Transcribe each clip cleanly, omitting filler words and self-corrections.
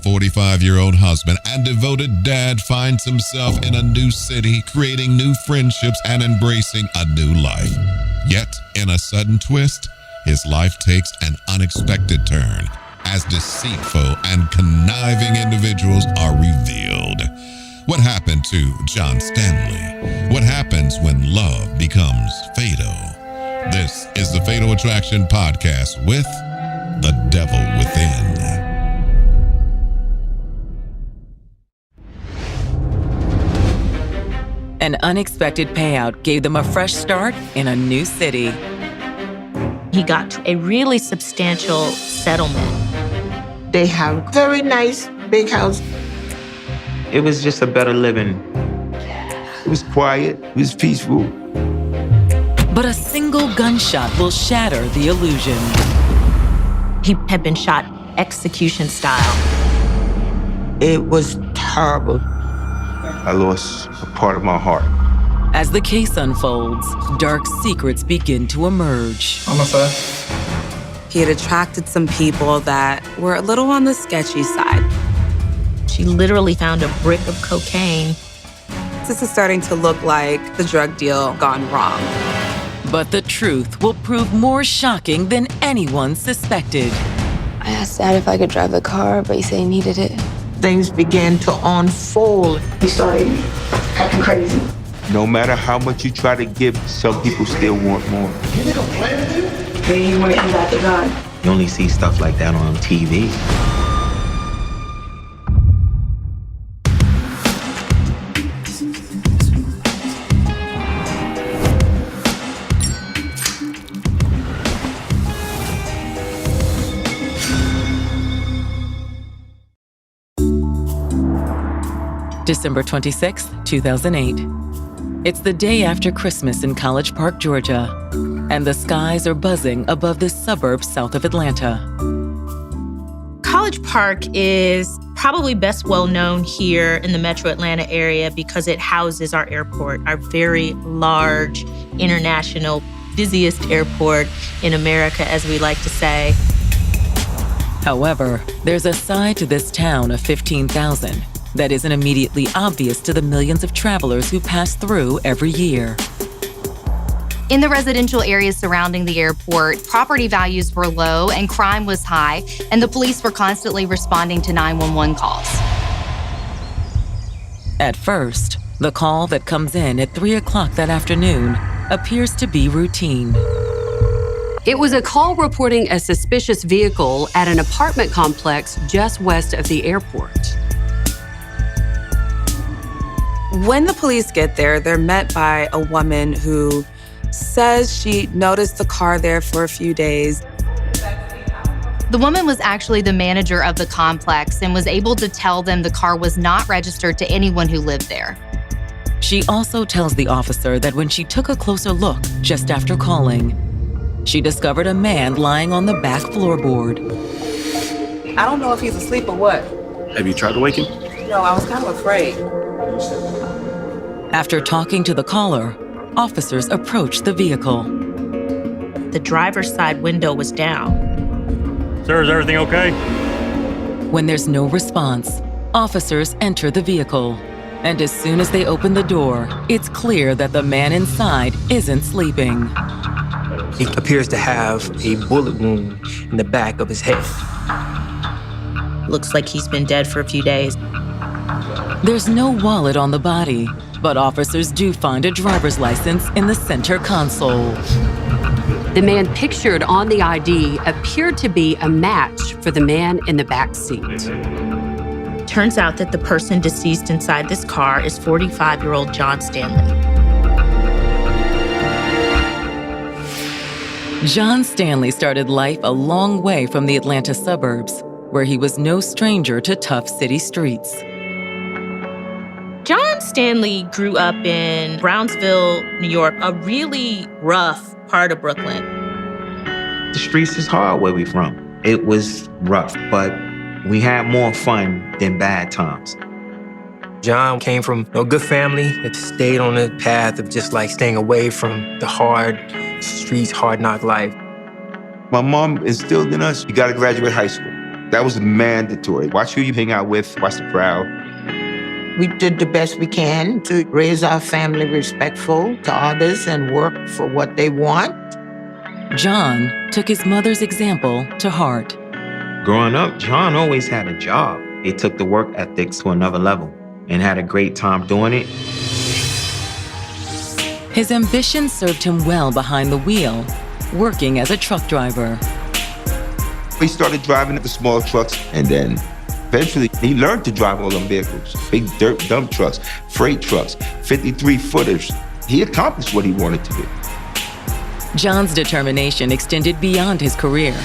45-year-old husband and devoted dad finds himself in a new city, creating new friendships and embracing a new life. Yet, in a sudden twist, his life takes an unexpected turn as deceitful and conniving individuals are revealed. What happened to John Stanley? What happens when love becomes fatal? This is the Fatal Attraction Podcast with The Devil Within. An unexpected payout gave them a fresh start in a new city. He got a really substantial settlement. They have a very nice big house. It was just a better living. It was quiet, it was peaceful. But a single gunshot will shatter the illusion. He had been shot execution style. It was terrible. I lost a part of my heart. As the case unfolds, dark secrets begin to emerge. On my side. He had attracted some people that were a little on the sketchy side. She literally found a brick of cocaine. This is starting to look like the drug deal gone wrong. But the truth will prove more shocking than anyone suspected. I asked Dad if I could drive the car, but he said he needed it. Things began to unfold. He started acting crazy. No matter how much you try to give, some people still want more. Then he went and got the gun. You only see stuff like that on TV. December 26, 2008. It's the day after Christmas in College Park, Georgia, and the skies are buzzing above this suburb south of Atlanta. College Park is probably best well known here in the metro Atlanta area because it houses our airport, our very large, international, busiest airport in America, as we like to say. However, there's a side to this town of 15,000 that isn't immediately obvious to the millions of travelers who pass through every year. In the residential areas surrounding the airport, property values were low and crime was high, and the police were constantly responding to 911 calls. At first, the call that comes in at 3 o'clock that afternoon appears to be routine. It was a call reporting a suspicious vehicle at an apartment complex just west of the airport. When the police get there, they're met by a woman who says she noticed the car there for a few days. The woman was actually the manager of the complex and was able to tell them the car was not registered to anyone who lived there. She also tells the officer that when she took a closer look just after calling, she discovered a man lying on the back floorboard. I don't know if he's asleep or what. Have you tried to wake him? No, I was kind of afraid. After talking to the caller, officers approached the vehicle. The driver's side window was down. Sir, is everything okay? When there's no response, officers enter the vehicle. And as soon as they open the door, it's clear that the man inside isn't sleeping. He appears to have a bullet wound in the back of his head. Looks like he's been dead for a few days. There's no wallet on the body, but officers do find a driver's license in the center console. The man pictured on the ID appeared to be a match for the man in the back seat. Turns out that the person deceased inside this car is 45-year-old John Stanley. John Stanley started life a long way from the Atlanta suburbs, where he was no stranger to tough city streets. John Stanley grew up in Brownsville, New York, a really rough part of Brooklyn. The streets is hard where we from. It was rough, but we had more fun than bad times. John came from a good family that stayed on the path of just like staying away from the hard streets, hard knock life. My mom instilled in us, you gotta graduate high school. That was mandatory. Watch who you hang out with, watch the crowd. We did the best we can to raise our family respectful to others and work for what they want. John took his mother's example to heart. Growing up, John always had a job. He took the work ethics to another level and had a great time doing it. His ambition served him well behind the wheel, working as a truck driver. He started driving the small trucks, and then eventually he learned to drive all them vehicles. Big dirt dump trucks, freight trucks, 53-footers. He accomplished what he wanted to do. John's determination extended beyond his career.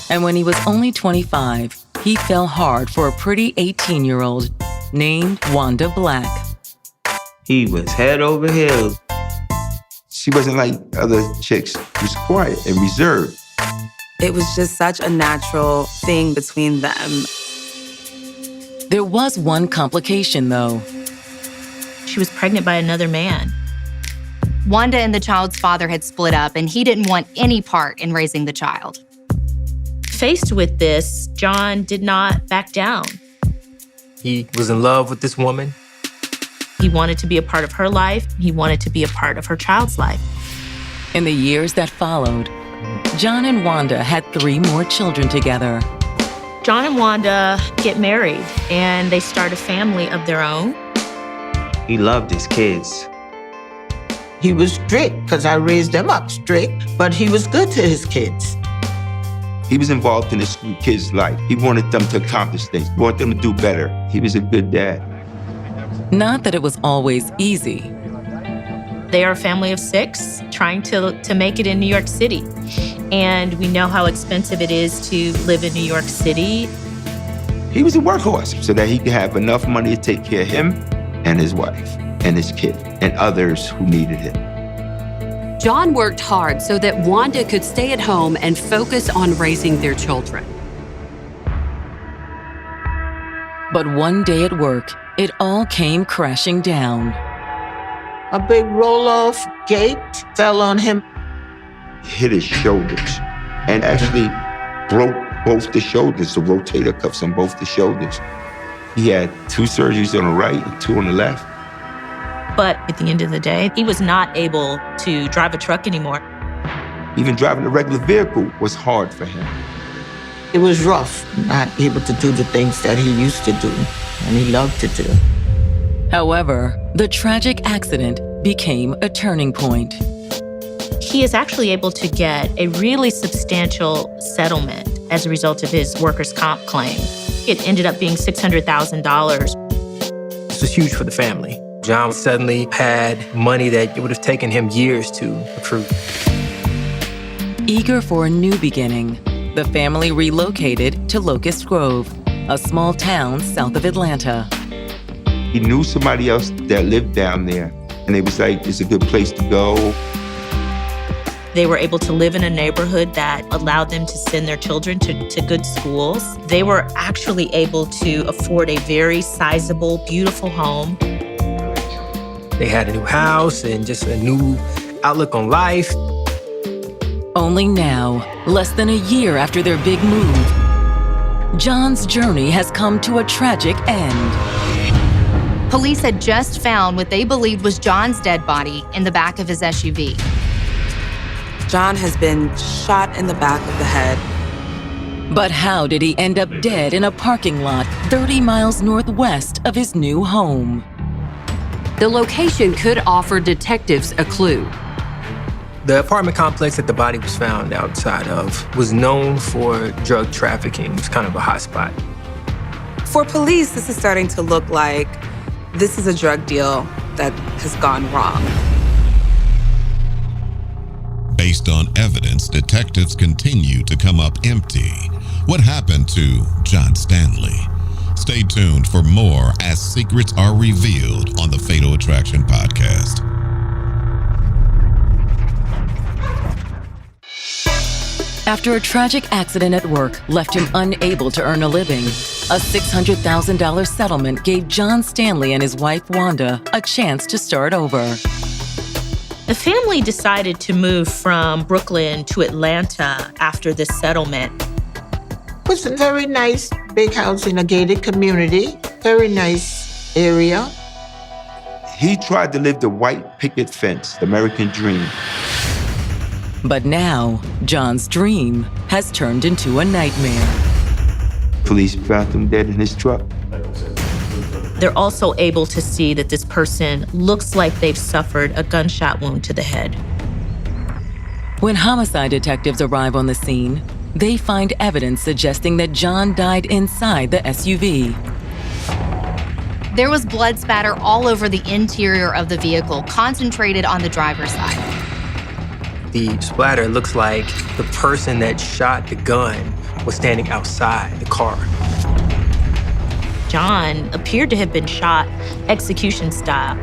And when he was only 25, he fell hard for a pretty 18-year-old named Wanda Black. He was head over heels. She wasn't like other chicks. She was quiet and reserved. It was just such a natural thing between them. There was one complication, though. She was pregnant by another man. Wanda and the child's father had split up, and he didn't want any part in raising the child. Faced with this, John did not back down. He was in love with this woman. He wanted to be a part of her life. He wanted to be a part of her child's life. In the years that followed, John and Wanda had 3 more children together. John and Wanda get married, and they start a family of their own. He loved his kids. He was strict because I raised them up strict, but he was good to his kids. He was involved in his kids' life. He wanted them to accomplish things. He wanted them to do better. He was a good dad. Not that it was always easy. They are a family of 6 trying to make it in New York City. And we know how expensive it is to live in New York City. He was a workhorse so that he could have enough money to take care of him and his wife and his kid and others who needed him. John worked hard so that Wanda could stay at home and focus on raising their children. But one day at work, it all came crashing down. A big roll-off gate fell on him. Hit his shoulders and actually broke both the shoulders, the rotator cuffs on both the shoulders. He had 2 surgeries on the right and 2 on the left. But at the end of the day, he was not able to drive a truck anymore. Even driving a regular vehicle was hard for him. It was rough, not able to do the things that he used to do and he loved to do. However, the tragic accident became a turning point. He is actually able to get a really substantial settlement as a result of his workers' comp claim. It ended up being $600,000. This was huge for the family. John suddenly had money that it would have taken him years to accrue. Eager for a new beginning, the family relocated to Locust Grove, a small town south of Atlanta. He knew somebody else that lived down there, and it was like, it's a good place to go. They were able to live in a neighborhood that allowed them to send their children to good schools. They were actually able to afford a very sizable, beautiful home. They had a new house and just a new outlook on life. Only now, less than a year after their big move, John's journey has come to a tragic end. Police had just found what they believed was John's dead body in the back of his SUV. John has been shot in the back of the head. But how did he end up dead in a parking lot 30 miles northwest of his new home? The location could offer detectives a clue. The apartment complex that the body was found outside of was known for drug trafficking. It was kind of a hot spot. For police, this is starting to look like this is a drug deal that has gone wrong. Based on evidence, detectives continue to come up empty. What happened to John Stanley? Stay tuned for more as secrets are revealed on the Fatal Attraction podcast. After a tragic accident at work left him unable to earn a living, a $600,000 settlement gave John Stanley and his wife Wanda a chance to start over. The family decided to move from Brooklyn to Atlanta after this settlement. It was a very nice big house in a gated community. Very nice area. He tried to live the white picket fence, the American dream. But now, John's dream has turned into a nightmare. Police found him dead in his truck. They're also able to see that this person looks like they've suffered a gunshot wound to the head. When homicide detectives arrive on the scene, they find evidence suggesting that John died inside the SUV. There was blood spatter all over the interior of the vehicle, concentrated on the driver's side. The splatter looks like the person that shot the gun was standing outside the car. John appeared to have been shot execution style.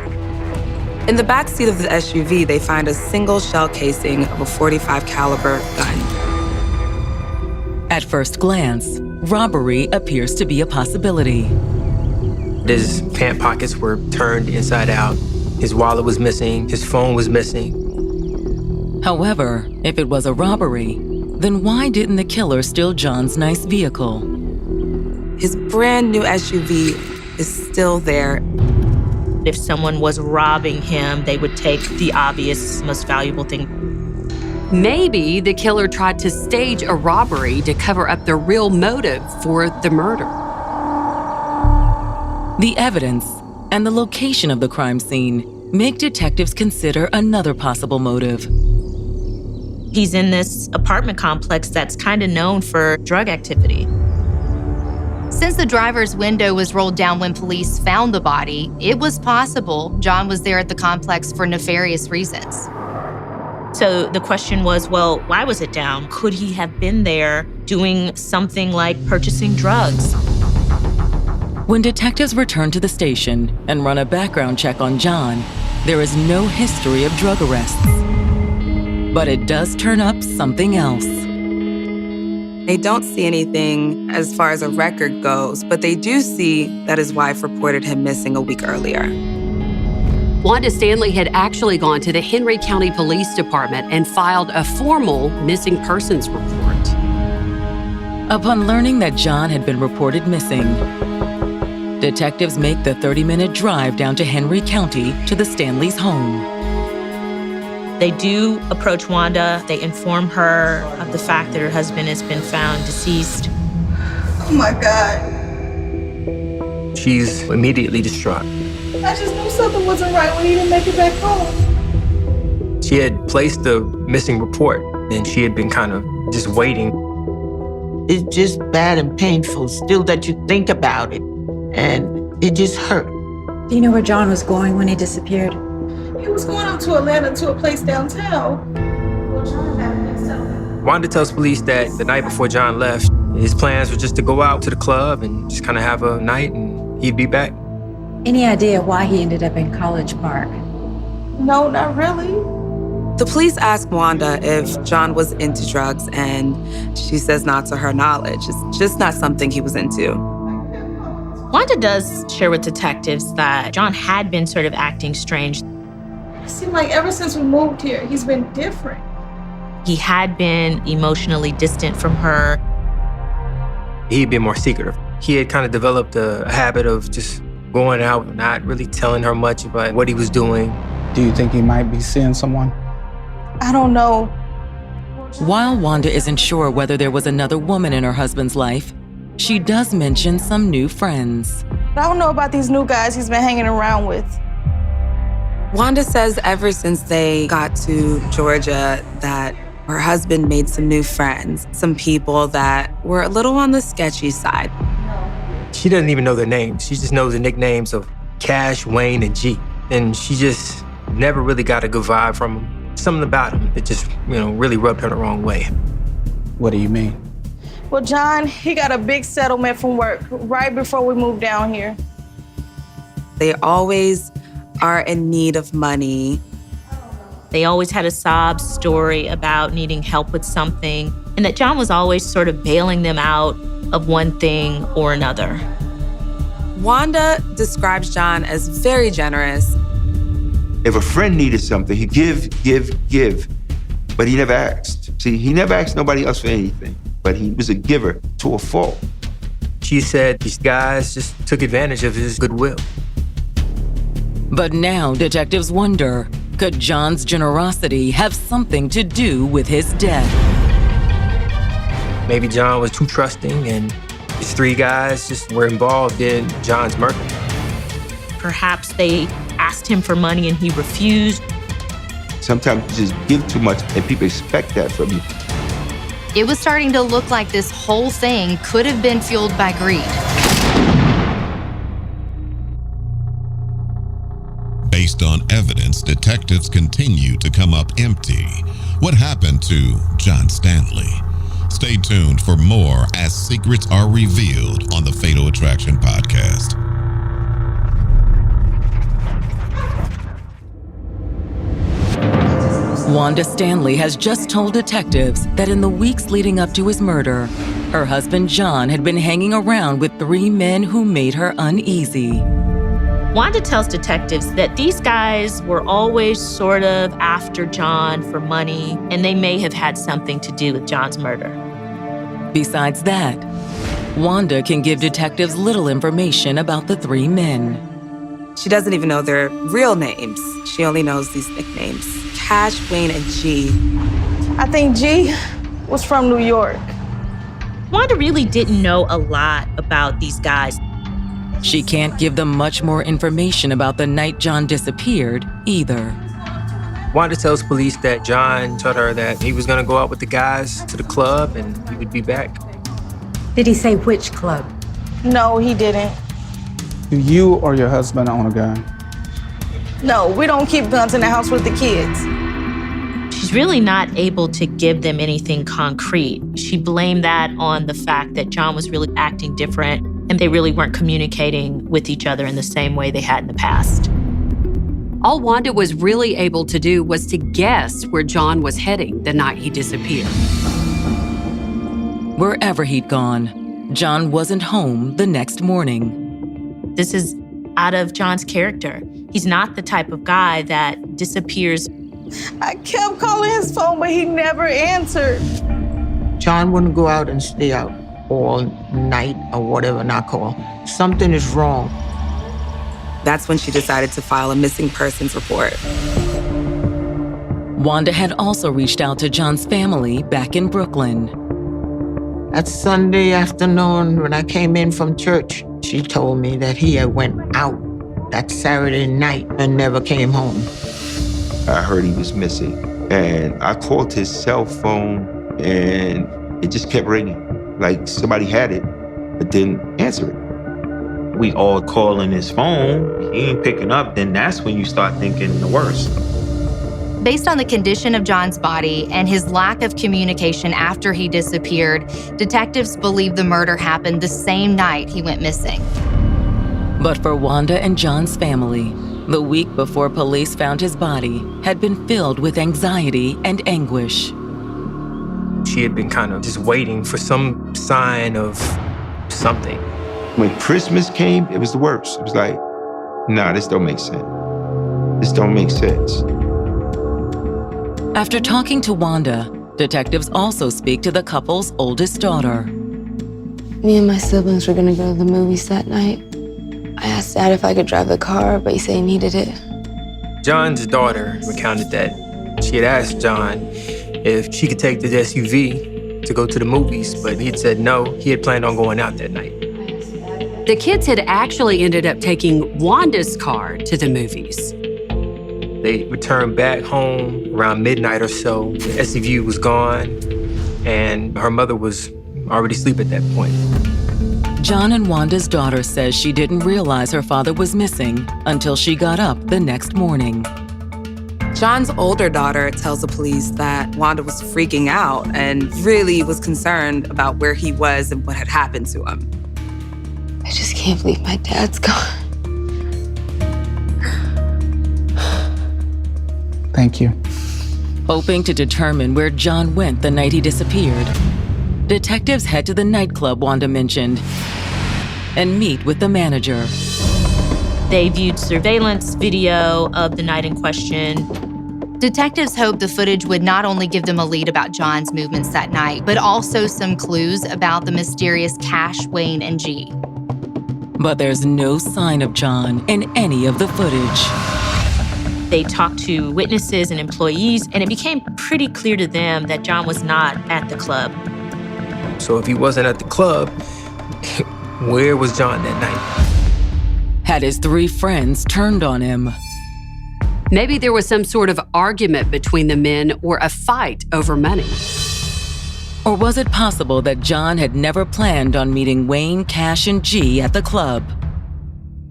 In the back seat of the SUV, they find a single shell casing of a .45 caliber gun. At first glance, robbery appears to be a possibility. His pant pockets were turned inside out. His wallet was missing. His phone was missing. However, if it was a robbery, then why didn't the killer steal John's nice vehicle? His brand new SUV is still there. If someone was robbing him, they would take the obvious, most valuable thing. Maybe the killer tried to stage a robbery to cover up the real motive for the murder. The evidence and the location of the crime scene make detectives consider another possible motive. He's in this apartment complex that's kind of known for drug activity. Since the driver's window was rolled down when police found the body, it was possible John was there at the complex for nefarious reasons. So the question was, well, why was it down? Could he have been there doing something like purchasing drugs? When detectives return to the station and run a background check on John, there is no history of drug arrests. But it does turn up something else. They don't see anything as far as a record goes, but they do see that his wife reported him missing a week earlier. Wanda Stanley had actually gone to the Henry County Police Department and filed a formal missing persons report. Upon learning that John had been reported missing, detectives make the 30-minute drive down to Henry County to the Stanley's home. They do approach Wanda. They inform her of the fact that her husband has been found deceased. Oh my God. She's immediately distraught. I just knew something wasn't right when he didn't make it back home. She had placed the missing report, and she had been kind of just waiting. It's just bad and painful still that you think about it. And it just hurt. Do you know where John was going when he disappeared? He was going up to Atlanta to a place downtown. Wanda tells police that the night before John left, his plans were just to go out to the club and just kind of have a night, and he'd be back. Any idea why he ended up in College Park? No, not really. The police ask Wanda if John was into drugs, and she says not to her knowledge. It's just not something he was into. Wanda does share with detectives that John had been sort of acting strange. It seemed like ever since we moved here, he's been different. He had been emotionally distant from her. He'd been more secretive. He had kind of developed a habit of just going out, not really telling her much about what he was doing. Do you think he might be seeing someone? I don't know. While Wanda isn't sure whether there was another woman in her husband's life, she does mention some new friends. I don't know about these new guys he's been hanging around with. Wanda says ever since they got to Georgia that her husband made some new friends, some people that were a little on the sketchy side. She doesn't even know their names. She just knows the nicknames of Cash, Wayne, and G. And she just never really got a good vibe from them. Something about him that just, really rubbed her the wrong way. What do you mean? Well, John, he got a big settlement from work right before we moved down here. They always are in need of money. They always had a sob story about needing help with something, and that John was always sort of bailing them out of one thing or another. Wanda describes John as very generous. If a friend needed something, he'd give, but he never asked. See, he never asked nobody else for anything. but he was a giver to a fault. She said these guys just took advantage of his goodwill. But now detectives wonder, could John's generosity have something to do with his death? Maybe John was too trusting and these three guys just were involved in John's murder. Perhaps they asked him for money and he refused. Sometimes you just give too much and people expect that from you. It was starting to look like this whole thing could have been fueled by greed. Based on evidence, detectives continue to come up empty. What happened to John Stanley? Stay tuned for more as secrets are revealed on the Fatal Attraction podcast. Wanda Stanley has just told detectives that in the weeks leading up to his murder, her husband John had been hanging around with 3 men who made her uneasy. Wanda tells detectives that these guys were always sort of after John for money, and they may have had something to do with John's murder. Besides that, Wanda can give detectives little information about the 3 men. She doesn't even know their real names. She only knows these nicknames: Cash, Wayne, and G. I think G was from New York. Wanda really didn't know a lot about these guys. She can't give them much more information about the night John disappeared either. Wanda tells police that John told her that he was gonna go out with the guys to the club and he would be back. Did he say which club? No, he didn't. Do you or your husband own a gun? No, we don't keep guns in the house with the kids. She's really not able to give them anything concrete. She blamed that on the fact that John was really acting different and they really weren't communicating with each other in the same way they had in the past. All Wanda was really able to do was to guess where John was heading the night he disappeared. Wherever he'd gone, John wasn't home the next morning. This is out of John's character. He's not the type of guy that disappears. I kept calling his phone, but he never answered. John wouldn't go out and stay out all night or whatever, not call. Something is wrong. That's when she decided to file a missing persons report. Wanda had also reached out to John's family back in Brooklyn. That Sunday afternoon when I came in from church, she told me that he had went out that Saturday night and never came home. I heard he was missing, and I called his cell phone, and it just kept ringing, like somebody had it, but didn't answer it. We all calling his phone, he ain't picking up, then that's when you start thinking the worst. Based on the condition of John's body and his lack of communication after he disappeared, detectives believe the murder happened the same night he went missing. But for Wanda and John's family, the week before police found his body had been filled with anxiety and anguish. She had been kind of just waiting for some sign of something. When Christmas came, it was the worst. It was like, nah, this don't make sense. This don't make sense. After talking to Wanda, detectives also speak to the couple's oldest daughter. Me and my siblings were gonna go to the movies that night. I asked Dad if I could drive the car, but he said he needed it. John's daughter recounted that she had asked John if she could take the SUV to go to the movies, but he had said no, he had planned on going out that night. The kids had actually ended up taking Wanda's car to the movies. They returned back home around midnight or so. The SUV was gone, and her mother was already asleep at that point. John and Wanda's daughter says she didn't realize her father was missing until she got up the next morning. John's older daughter tells the police that Wanda was freaking out and really was concerned about where he was and what had happened to him. I just can't believe my dad's gone. Thank you. Hoping to determine where John went the night he disappeared, detectives head to the nightclub Wanda mentioned and meet with the manager. They viewed surveillance video of the night in question. Detectives hoped the footage would not only give them a lead about John's movements that night, but also some clues about the mysterious Cash, Wayne, and G. But there's no sign of John in any of the footage. They talked to witnesses and employees, and it became pretty clear to them that John was not at the club. So if he wasn't at the club, where was John that night? Had his 3 friends turned on him? Maybe there was some sort of argument between the men or a fight over money. Or was it possible that John had never planned on meeting Wayne, Cash, and G at the club?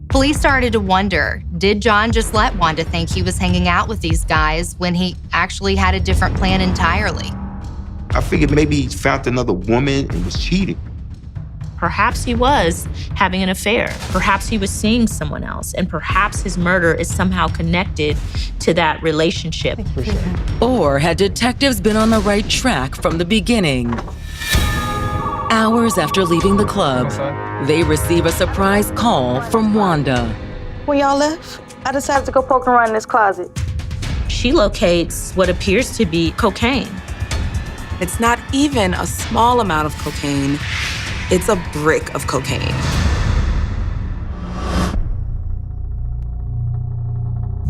Police started to wonder, did John just let Wanda think he was hanging out with these guys when he actually had a different plan entirely? I figured maybe he found another woman and was cheating. Perhaps he was having an affair. Perhaps he was seeing someone else. And perhaps his murder is somehow connected to that relationship. Or had detectives been on the right track from the beginning? Hours after leaving the club, they receive a surprise call from Wanda. When y'all left, I decided to go poke around in this closet. She locates what appears to be cocaine. It's not even a small amount of cocaine. It's a brick of cocaine.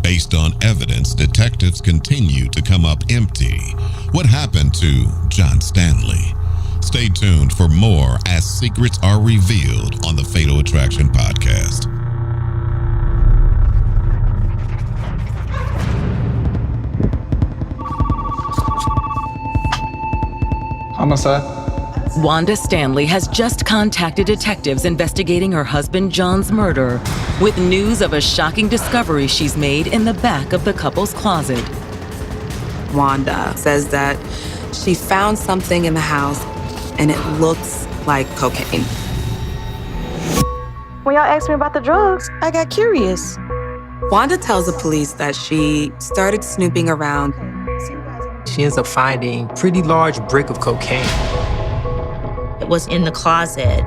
Based on evidence, detectives continue to come up empty. What happened to John Stanley? Stay tuned for more as secrets are revealed on the Fatal Attraction podcast. Homicide. Wanda Stanley has just contacted detectives investigating her husband John's murder with news of a shocking discovery she's made in the back of the couple's closet. Wanda says that she found something in the house and it looks like cocaine. When y'all asked me about the drugs, I got curious. Wanda tells the police that she started snooping around. She ends up finding a pretty large brick of cocaine. It was in the closet.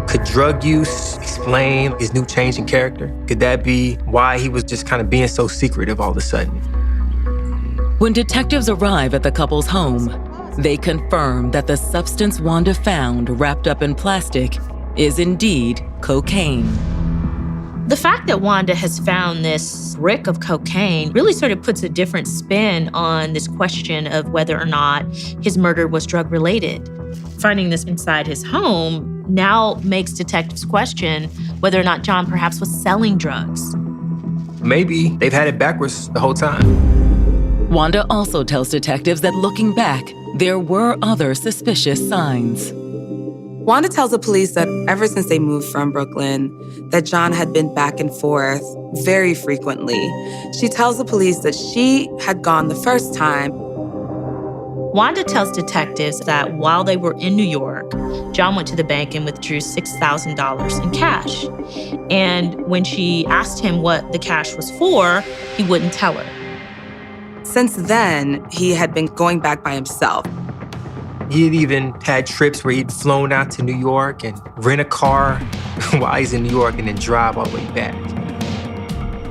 Could drug use explain his new change in character? Could that be why he was just kind of being so secretive all of a sudden? When detectives arrive at the couple's home, they confirm that the substance Wanda found wrapped up in plastic is indeed cocaine. The fact that Wanda has found this brick of cocaine really sort of puts a different spin on this question of whether or not his murder was drug-related. Finding this inside his home now makes detectives question whether or not John perhaps was selling drugs. Maybe they've had it backwards the whole time. Wanda also tells detectives that looking back, there were other suspicious signs. Wanda tells the police that ever since they moved from Brooklyn, that John had been back and forth very frequently. She tells the police that she had gone the first time. Wanda tells detectives that while they were in New York, John went to the bank and withdrew $6,000 in cash. And when she asked him what the cash was for, he wouldn't tell her. Since then, he had been going back by himself. He had even had trips where he'd flown out to New York and rent a car while he's in New York and then drive all the way back.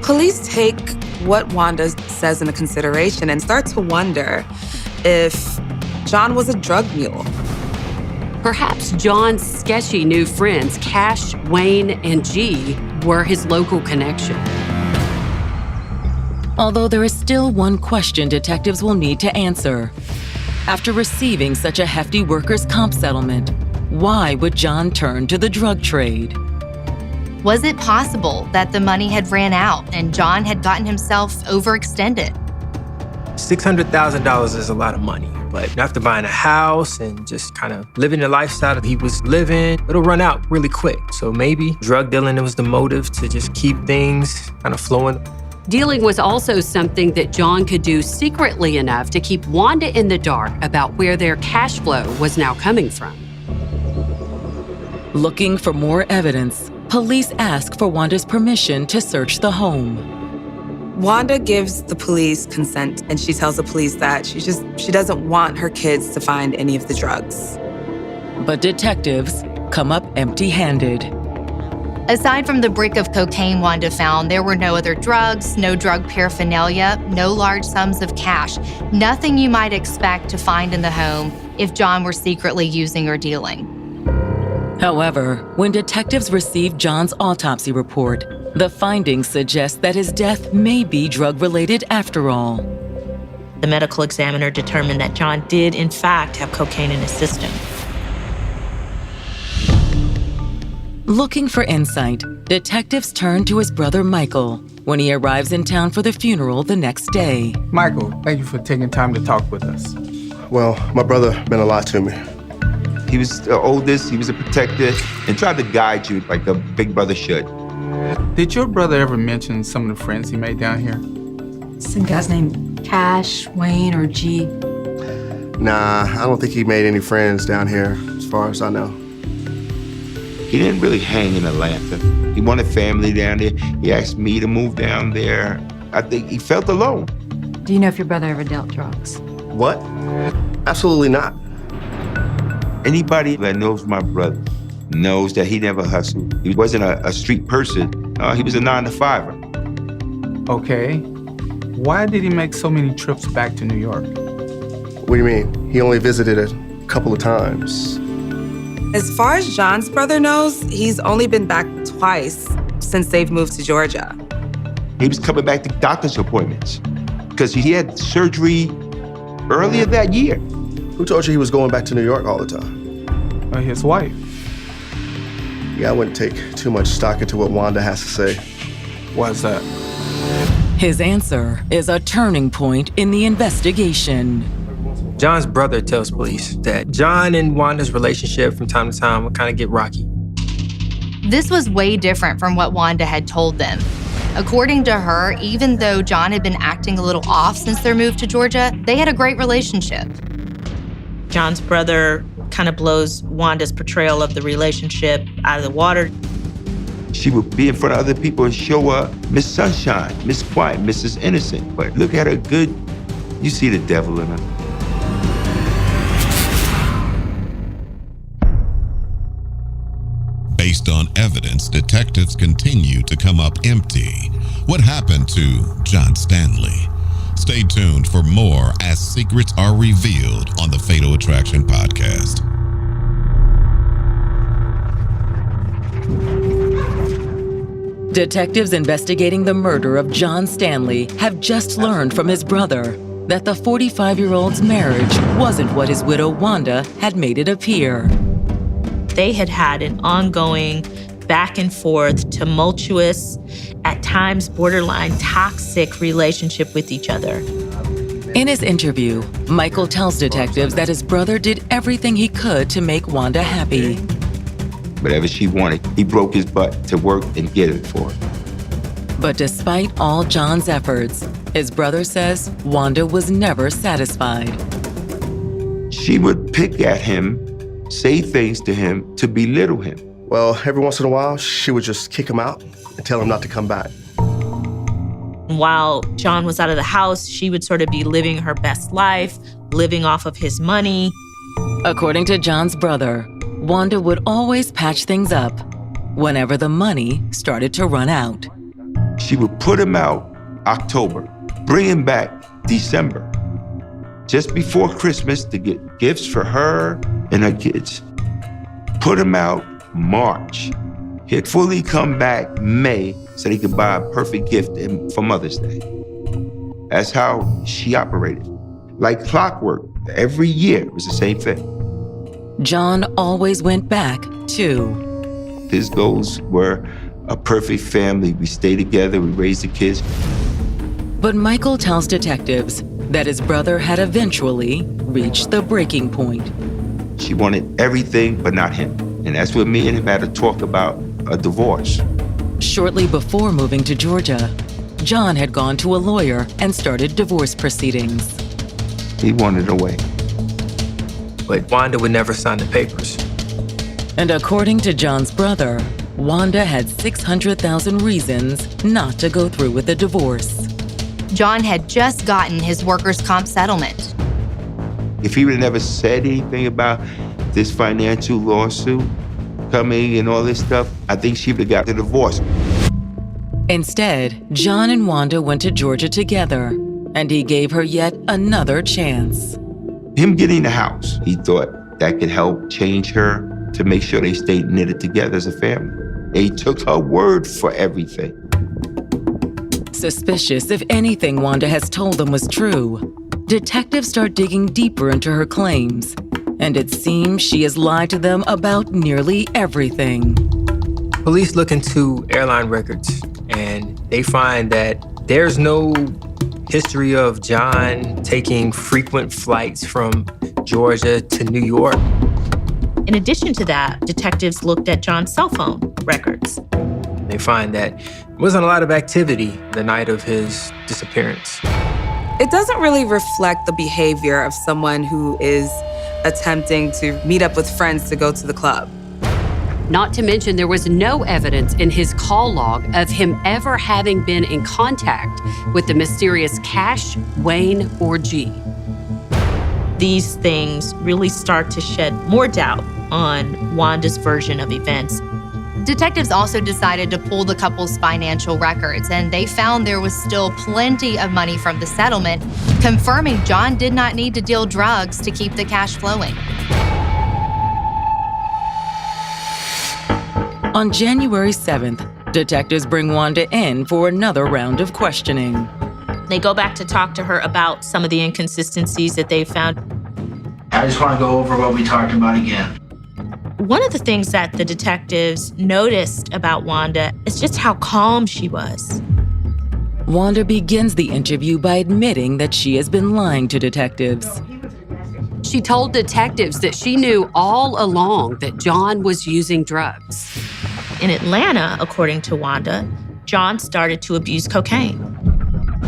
Police take what Wanda says into consideration and start to wonder if John was a drug mule. Perhaps John's sketchy new friends, Cash, Wayne, and G, were his local connection. Although there is still one question detectives will need to answer. After receiving such a hefty workers' comp settlement, why would John turn to the drug trade? Was it possible that the money had ran out and John had gotten himself overextended? $600,000 is a lot of money, but after buying a house and just kind of living the lifestyle that he was living, it'll run out really quick. So maybe drug dealing was the motive to just keep things kind of flowing. Dealing was also something that John could do secretly enough to keep Wanda in the dark about where their cash flow was now coming from. Looking for more evidence, police ask for Wanda's permission to search the home. Wanda gives the police consent, and she tells the police that she doesn't want her kids to find any of the drugs. But detectives come up empty-handed. Aside from the brick of cocaine Wanda found, there were no other drugs, no drug paraphernalia, no large sums of cash, nothing you might expect to find in the home if John were secretly using or dealing. However, when detectives received John's autopsy report, the findings suggest that his death may be drug-related after all. The medical examiner determined that John did, in fact, have cocaine in his system. Looking for insight, detectives turn to his brother Michael when he arrives in town for the funeral the next day. Michael, thank you for taking time to talk with us. Well, my brother meant a lot to me. He was the oldest, he was a protector, and tried to guide you like a big brother should. Did your brother ever mention some of the friends he made down here? Some guys named Cash, Wayne, or G. Nah, I don't think he made any friends down here, as far as I know. He didn't really hang in Atlanta. He wanted family down there. He asked me to move down there. I think he felt alone. Do you know if your brother ever dealt drugs? What? Absolutely not. Anybody that knows my brother knows that he never hustled. He wasn't a street person. He was a 9-to-5er. Okay. Why did he make so many trips back to New York? What do you mean? He only visited a couple of times. As far as John's brother knows, he's only been back twice since they've moved to Georgia. He was coming back to doctor's appointments because he had surgery earlier that year. Who told you he was going back to New York all the time? His wife. Yeah, I wouldn't take too much stock into what Wanda has to say. Why's that? His answer is a turning point in the investigation. John's brother tells police that John and Wanda's relationship from time to time would kind of get rocky. This was way different from what Wanda had told them. According to her, even though John had been acting a little off since their move to Georgia, they had a great relationship. John's brother kind of blows Wanda's portrayal of the relationship out of the water. She would be in front of other people and show up Miss Sunshine, Miss Quiet, Mrs. Innocent. But look at her good, you see the devil in her. Based on evidence, detectives continue to come up empty. What happened to John Stanley? Stay tuned for more as secrets are revealed on the Fatal Attraction podcast. Detectives investigating the murder of John Stanley have just learned from his brother that the 45-year-old's marriage wasn't what his widow Wanda had made it appear. They had had an ongoing back and forth, tumultuous, at times borderline toxic relationship with each other. In his interview, Michael tells detectives that his brother did everything he could to make Wanda happy. Whatever she wanted, he broke his butt to work and get it for her. But despite all John's efforts, his brother says Wanda was never satisfied. She would pick at him, say things to him to belittle him. Well, every once in a while, she would just kick him out and tell him not to come back. While John was out of the house, she would sort of be living her best life, living off of his money. According to John's brother, Wanda would always patch things up whenever the money started to run out. She would put him out October, bring him back December, just before Christmas to get gifts for her and her kids. Put him out March. He'd fully come back May so he could buy a perfect gift for Mother's Day. That's how she operated. Like clockwork, every year it was the same thing. John always went back, too. His goals were a perfect family. We stay together, we raise the kids. But Michael tells detectives that his brother had eventually reached the breaking point. She wanted everything but not him. And that's what me and him had to talk about a divorce. Shortly before moving to Georgia, John had gone to a lawyer and started divorce proceedings. He wanted away. But Wanda would never sign the papers. And according to John's brother, Wanda had 600,000 reasons not to go through with the divorce. John had just gotten his workers' comp settlement. If he would have never said anything about this financial lawsuit, coming and all this stuff, I think she would have got the divorce. Instead, John and Wanda went to Georgia together, and he gave her yet another chance. Him getting the house, he thought that could help change her to make sure they stayed knitted together as a family. He took her word for everything. Suspicious if anything Wanda has told them was true, detectives start digging deeper into her claims, and it seems she has lied to them about nearly everything. Police look into airline records, and they find that there's no history of John taking frequent flights from Georgia to New York. In addition to that, detectives looked at John's cell phone records. They find that there wasn't a lot of activity the night of his disappearance. It doesn't really reflect the behavior of someone who is attempting to meet up with friends to go to the club. Not to mention, there was no evidence in his call log of him ever having been in contact with the mysterious Cash, Wayne, or G. These things really start to shed more doubt on Wanda's version of events. Detectives also decided to pull the couple's financial records, and they found there was still plenty of money from the settlement, confirming John did not need to deal drugs to keep the cash flowing. On January 7th, detectives bring Wanda in for another round of questioning. They go back to talk to her about some of the inconsistencies that they found. I just want to go over what we talked about again. One of the things that the detectives noticed about Wanda is just how calm she was. Wanda begins the interview by admitting that she has been lying to detectives. She told detectives that she knew all along that John was using drugs. In Atlanta, according to Wanda, John started to abuse cocaine.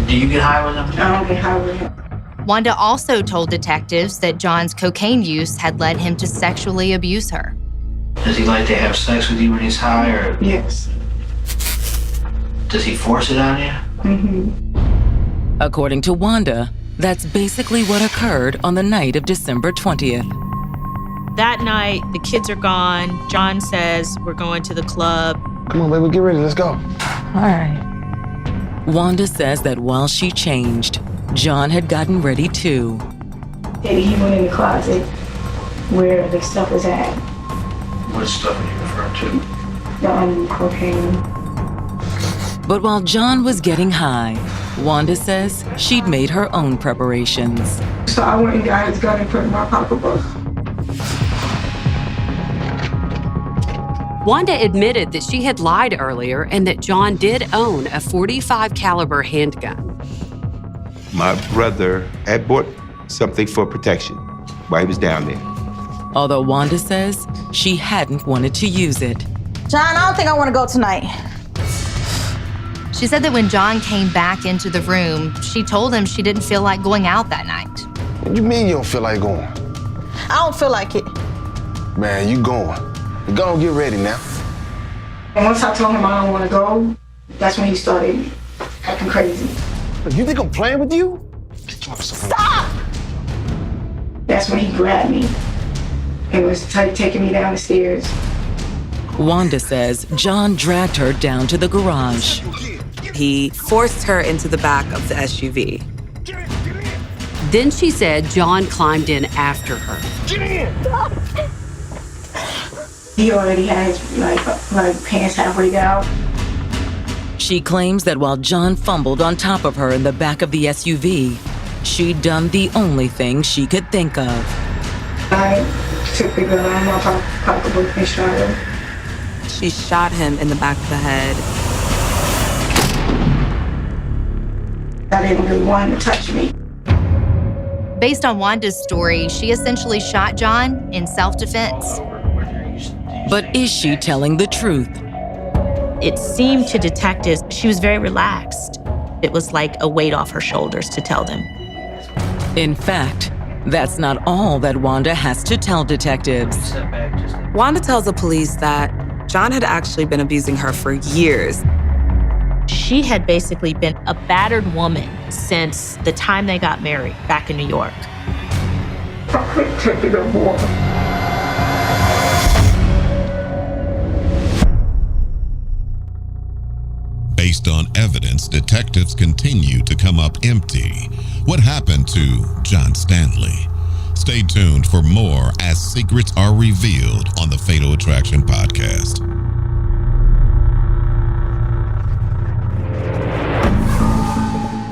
Do you get high with him? I don't get high with him. Wanda also told detectives that John's cocaine use had led him to sexually abuse her. Does he like to have sex with you when he's high, or? Yes. Does he force it on you? Mm-hmm. According to Wanda, that's basically what occurred on the night of December 20th. That night, the kids are gone. John says, we're going to the club. Come on, baby, get ready, let's go. All right. Wanda says that while she changed, John had gotten ready too. He went in the closet where the stuff was at. What stuff are you referring to? The cocaine. But while John was getting high, Wanda says she'd made her own preparations. So I went and got his gun and put it in my pocketbook. Wanda admitted that she had lied earlier and that John did own a .45 caliber handgun. My brother had bought something for protection while he was down there. Although Wanda says she hadn't wanted to use it. John, I don't think I want to go tonight. She said that when John came back into the room, she told him she didn't feel like going out that night. What do you mean you don't feel like going? I don't feel like it. Man, you going. Go and get ready now. And once I told him I don't want to go, that's when he started acting crazy. You think I'm playing with you? Stop! That's when he grabbed me and was taking me down the stairs. Wanda says John dragged her down to the garage. He forced her into the back of the SUV. Then she said John climbed in after her. Get in! He already had his like pants halfway down. She claims that while John fumbled on top of her in the back of the SUV, she'd done the only thing she could think of. I took the gun out of my pocketbook and shot him. She shot him in the back of the head. I didn't really want him to touch me. Based on Wanda's story, she essentially shot John in self-defense. But is she telling the truth? It seemed to detectives she was very relaxed. It was like a weight off her shoulders to tell them. In fact, that's not all that Wanda has to tell detectives. Wanda tells the police that John had actually been abusing her for years. She had basically been a battered woman since the time they got married back in New York. I couldn't take it no more. based on evidence, detectives continue to come up empty. What happened to John Stanley? Stay tuned for more as secrets are revealed on the Fatal Attraction podcast.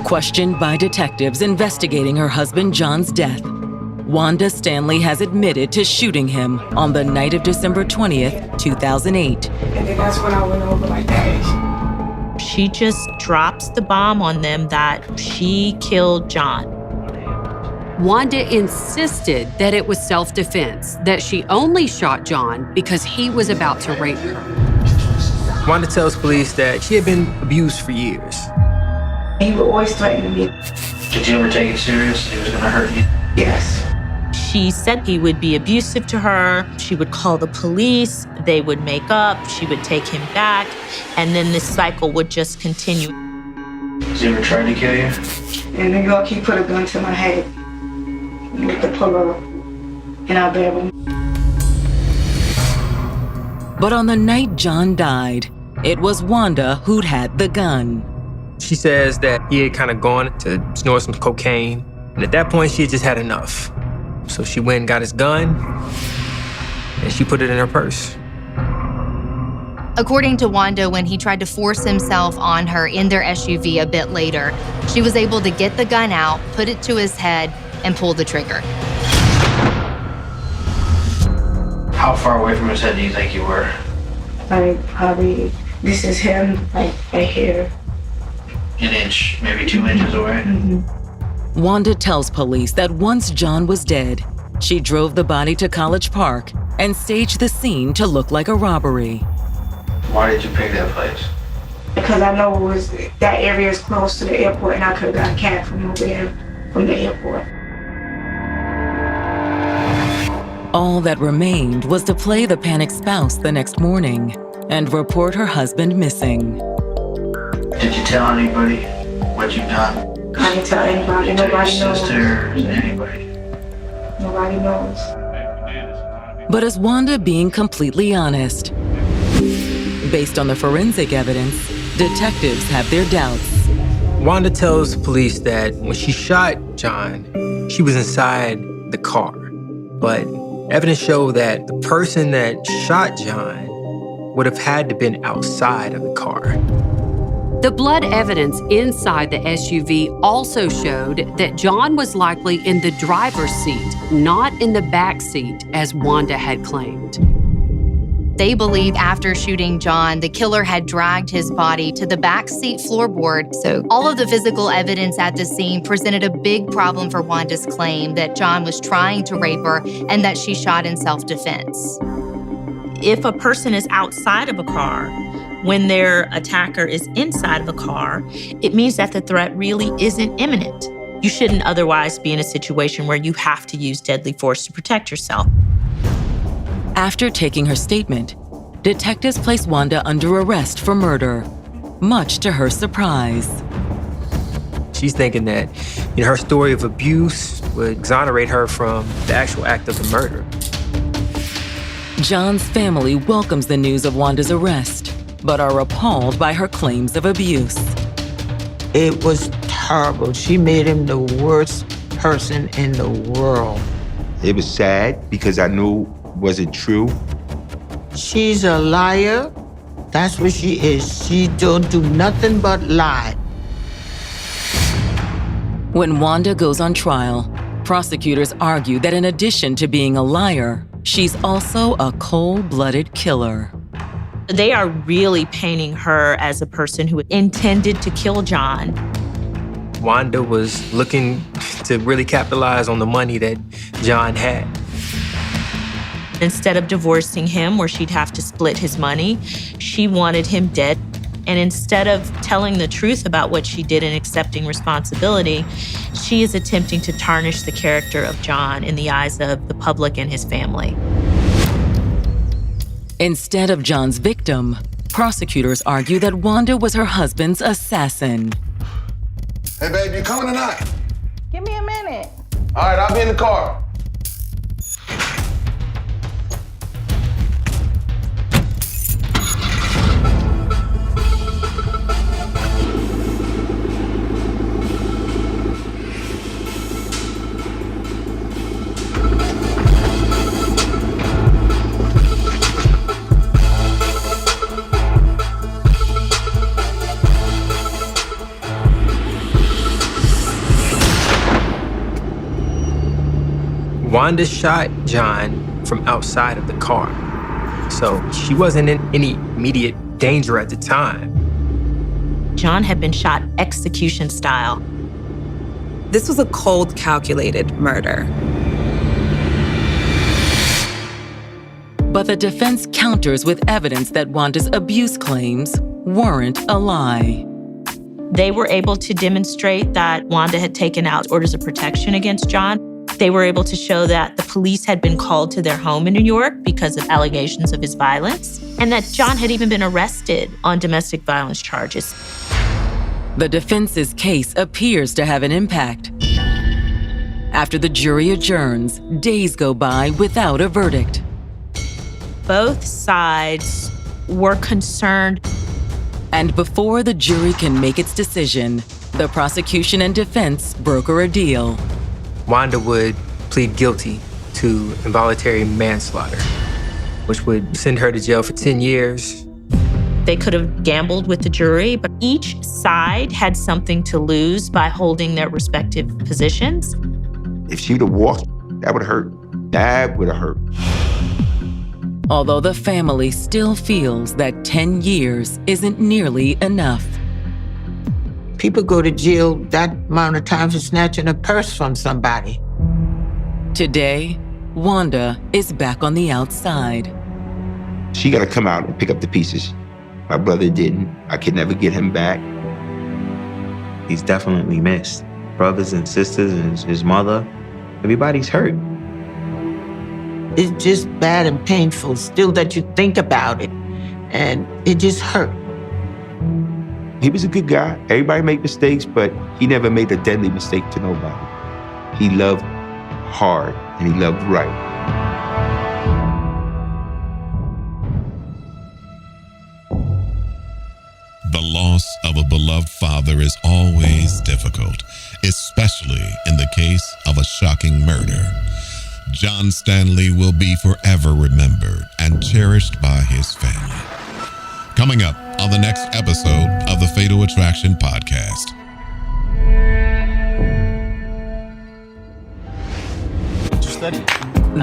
Questioned by detectives investigating her husband John's death, Wanda Stanley has admitted to shooting him on the night of December 20th, 2008. And then that's when I went over like that. She just drops the bomb on them that she killed John. Wanda insisted that it was self-defense, that she only shot John because he was about to rape her. Wanda tells police that she had been abused for years. He would always threaten me. Did you ever take it serious? He was gonna hurt you? Yes. She said he would be abusive to her. She would call the police. They would make up. She would take him back. And then this cycle would just continue. Has he ever tried to kill you? In New York, he put a gun to my head with the pillow in our bedroom. But on the night John died, it was Wanda who'd had the gun. She says that he had kind of gone to snort some cocaine, and at that point, she had just had enough. So she went and got his gun, and she put it in her purse. According to Wanda, when he tried to force himself on her in their SUV a bit later, she was able to get the gun out, put it to his head, and pull the trigger. How far away from his head do you think you were? Like, probably, this is him, like, right here. An inch, maybe 2 inches away? Mm-hmm. Wanda tells police that once John was dead, she drove the body to College Park and staged the scene to look like a robbery. Why did you pick that place? Because I know that area is close to the airport, and I could have got a cab from over there, from the airport. All that remained was to play the panicked spouse the next morning and report her husband missing. Did you tell anybody what you've done? I didn't tell anybody. Did you tell Nobody your knows. sisters, anybody? Nobody knows. But is Wanda being completely honest? Based on the forensic evidence, detectives have their doubts. Wanda tells police that when she shot John, she was inside the car. But evidence showed that the person that shot John would have had to been outside of the car. The blood evidence inside the SUV also showed that John was likely in the driver's seat, not in the back seat, as Wanda had claimed. They believe after shooting John, the killer had dragged his body to the backseat floorboard. So all of the physical evidence at the scene presented a big problem for Wanda's claim that John was trying to rape her and that she shot in self-defense. If a person is outside of a car, when their attacker is inside of a car, it means that the threat really isn't imminent. You shouldn't otherwise be in a situation where you have to use deadly force to protect yourself. After taking her statement, detectives place Wanda under arrest for murder, much to her surprise. She's thinking that her story of abuse would exonerate her from the actual act of the murder. John's family welcomes the news of Wanda's arrest, but are appalled by her claims of abuse. It was terrible. She made him the worst person in the world. It was sad because I knew it wasn't true. She's a liar. That's what she is. She don't do nothing but lie. When Wanda goes on trial, prosecutors argue that in addition to being a liar, she's also a cold-blooded killer. They are really painting her as a person who intended to kill John. Wanda was looking to really capitalize on the money that John had. Instead of divorcing him, where she'd have to split his money, she wanted him dead. And instead of telling the truth about what she did and accepting responsibility, she is attempting to tarnish the character of John in the eyes of the public and his family. Instead of John's victim, prosecutors argue that Wanda was her husband's assassin. Hey, babe, you coming tonight? Give me a minute. All right, I'll be in the car. Wanda shot John from outside of the car. So she wasn't in any immediate danger at the time. John had been shot execution style. This was a cold, calculated murder. But the defense counters with evidence that Wanda's abuse claims weren't a lie. They were able to demonstrate that Wanda had taken out orders of protection against John. They were able to show that the police had been called to their home in New York because of allegations of his violence, and that John had even been arrested on domestic violence charges. The defense's case appears to have an impact. After the jury adjourns, days go by without a verdict. Both sides were concerned. And before the jury can make its decision, the prosecution and defense broker a deal. Wanda would plead guilty to involuntary manslaughter, which would send her to jail for 10 years. They could have gambled with the jury, but each side had something to lose by holding their respective positions. If she'd have walked, that would have hurt. That would have hurt. Although the family still feels that 10 years isn't nearly enough. People go to jail that amount of time for snatching a purse from somebody. Today, Wanda is back on the outside. She got to come out and pick up the pieces. My brother didn't. I could never get him back. He's definitely missed. Brothers and sisters and his mother, everybody's hurt. It's just bad and painful still that you think about it. And it just hurt. He was a good guy. Everybody made mistakes, but he never made a deadly mistake to nobody. He loved hard and he loved right. The loss of a beloved father is always difficult, especially in the case of a shocking murder. John Stanley will be forever remembered and cherished by his family. Coming up on the next episode of the Fatal Attraction Podcast.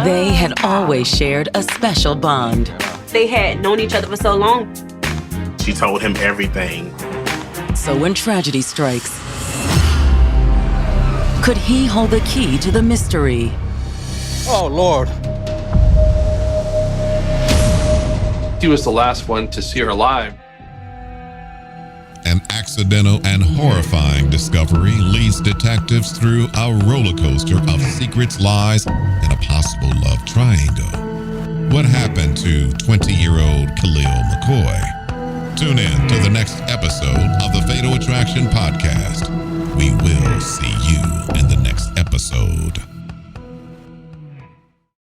They had always shared a special bond. They had known each other for so long. She told him everything. So when tragedy strikes, could he hold the key to the mystery? Oh, Lord. He was the last one to see her alive. An accidental and horrifying discovery leads detectives through a roller coaster of secrets, lies, and a possible love triangle. What happened to 20-year-old Khalil McCoy? Tune in to the next episode of the Fatal Attraction Podcast. We will see you in